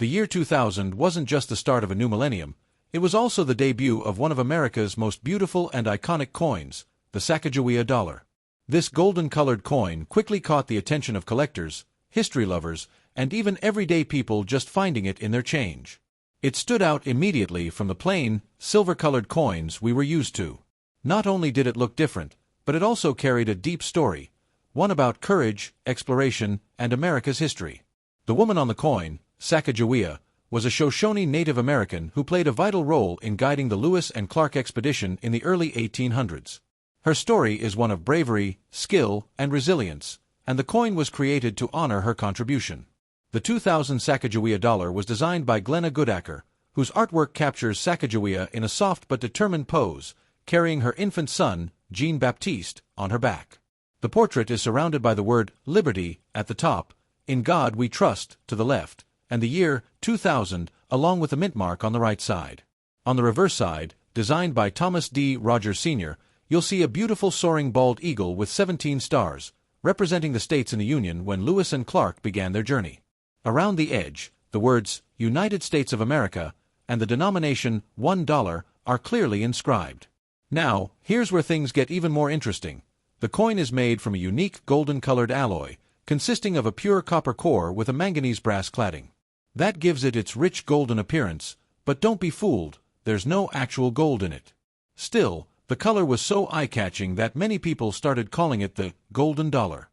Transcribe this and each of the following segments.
The year 2000 wasn't just the start of a new millennium, it was also the debut of one of America's most beautiful and iconic coins, the Sacagawea Dollar. This golden-colored coin quickly caught the attention of collectors, history lovers, and even everyday people just finding it in their change. It stood out immediately from the plain, silver-colored coins we were used to. Not only did it look different, but it also carried a deep story, one about courage, exploration, and America's history. The woman on the coin, Sacagawea, was a Shoshone Native American who played a vital role in guiding the Lewis and Clark expedition in the early 1800s. Her story is one of bravery, skill, and resilience, and the coin was created to honor her contribution. The 2000 Sacagawea dollar was designed by Glenna Goodacker, whose artwork captures Sacagawea in a soft but determined pose, carrying her infant son, Jean-Baptiste, on her back. The portrait is surrounded by the word "Liberty" at the top, "In God We Trust" to the left, and the year 2000 along with the mint mark on the right side. On the reverse side, designed by Thomas D. Rogers Sr., you'll see a beautiful soaring bald eagle with 17 stars, representing the states in the Union when Lewis and Clark began their journey. Around the edge, the words "United States of America" and the denomination $1 are clearly inscribed. Now, here's where things get even more interesting. The coin is made from a unique golden-colored alloy, consisting of a pure copper core with a manganese brass cladding. That gives it its rich golden appearance, but don't be fooled, there's no actual gold in it. Still, the color was so eye-catching that many people started calling it the Golden Dollar.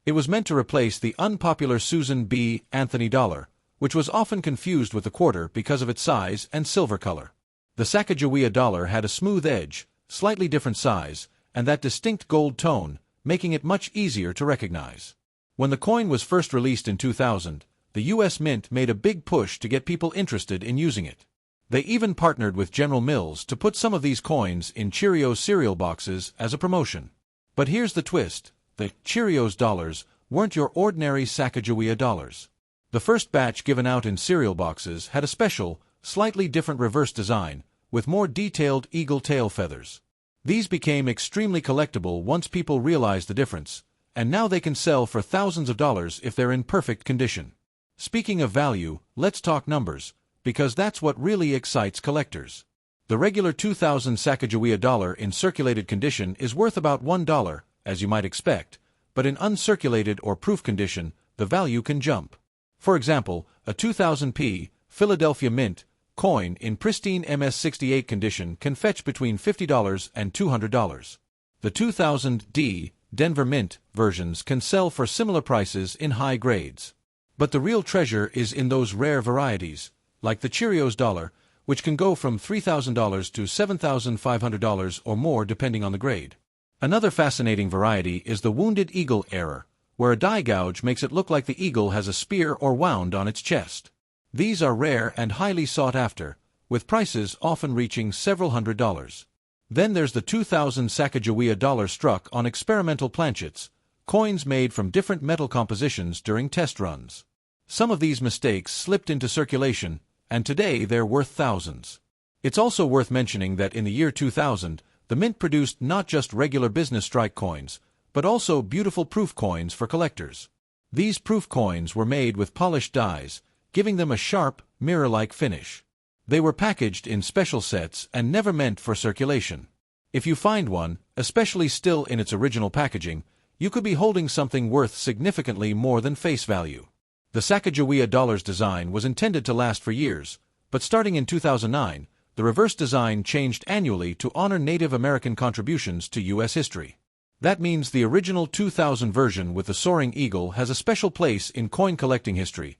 It was meant to replace the unpopular Susan B. Anthony dollar, which was often confused with the quarter because of its size and silver color. The Sacagawea dollar had a smooth edge, slightly different size, and that distinct gold tone, making it much easier to recognize. When the coin was first released in 2000, the U.S. Mint made a big push to get people interested in using it. They even partnered with General Mills to put some of these coins in Cheerios cereal boxes as a promotion. But here's the twist: the Cheerios dollars weren't your ordinary Sacagawea dollars. The first batch given out in cereal boxes had a special, slightly different reverse design, with more detailed eagle tail feathers. These became extremely collectible once people realized the difference, and now they can sell for thousands of dollars if they're in perfect condition. Speaking of value, let's talk numbers, because that's what really excites collectors. The regular 2000 Sacagawea dollar in circulated condition is worth about $1, as you might expect, but in uncirculated or proof condition, the value can jump. For example, a 2000p Philadelphia Mint coin in pristine MS-68 condition can fetch between $50 and $200. The 2000D Denver Mint versions can sell for similar prices in high grades. But the real treasure is in those rare varieties, like the Cheerios Dollar, which can go from $3,000 to $7,500 or more depending on the grade. Another fascinating variety is the Wounded Eagle error, where a die gouge makes it look like the eagle has a spear or wound on its chest. These are rare and highly sought after, with prices often reaching several $100s. Then there's the 2000 Sacagawea dollar struck on experimental planchets, coins made from different metal compositions during test runs. Some of these mistakes slipped into circulation, and today they're worth thousands. It's also worth mentioning that in the year 2000, the Mint produced not just regular business strike coins, but also beautiful proof coins for collectors. These proof coins were made with polished dies, giving them a sharp, mirror-like finish. They were packaged in special sets and never meant for circulation. If you find one, especially still in its original packaging, you could be holding something worth significantly more than face value. The Sacagawea dollar's design was intended to last for years, but starting in 2009, the reverse design changed annually to honor Native American contributions to U.S. history. That means the original 2000 version with the soaring eagle has a special place in coin collecting history.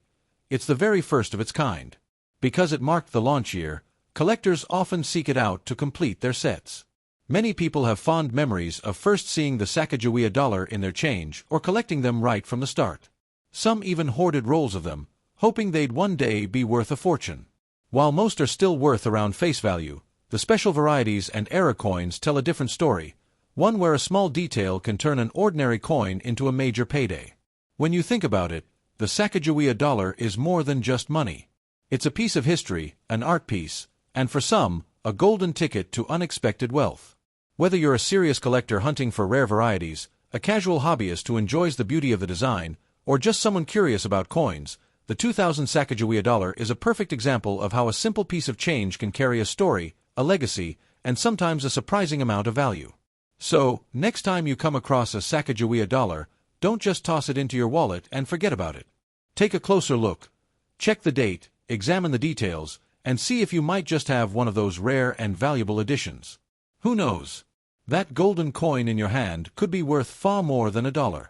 It's the very first of its kind. Because it marked the launch year, collectors often seek it out to complete their sets. Many people have fond memories of first seeing the Sacagawea dollar in their change or collecting them right from the start. Some even hoarded rolls of them, hoping they'd one day be worth a fortune. While most are still worth around face value, the special varieties and era coins tell a different story, one where a small detail can turn an ordinary coin into a major payday. When you think about it, the Sacagawea dollar is more than just money. It's a piece of history, an art piece, and for some, a golden ticket to unexpected wealth. Whether you're a serious collector hunting for rare varieties, a casual hobbyist who enjoys the beauty of the design, or just someone curious about coins, The 2000 Sacagawea dollar is a perfect example of how a simple piece of change can carry a story, a legacy, and sometimes a surprising amount of value. So, next time you come across a Sacagawea dollar, don't just toss it into your wallet and forget about it. Take a closer look. Check the date, examine the details, and see if you might just have one of those rare and valuable additions. Who knows? That golden coin in your hand could be worth far more than $1.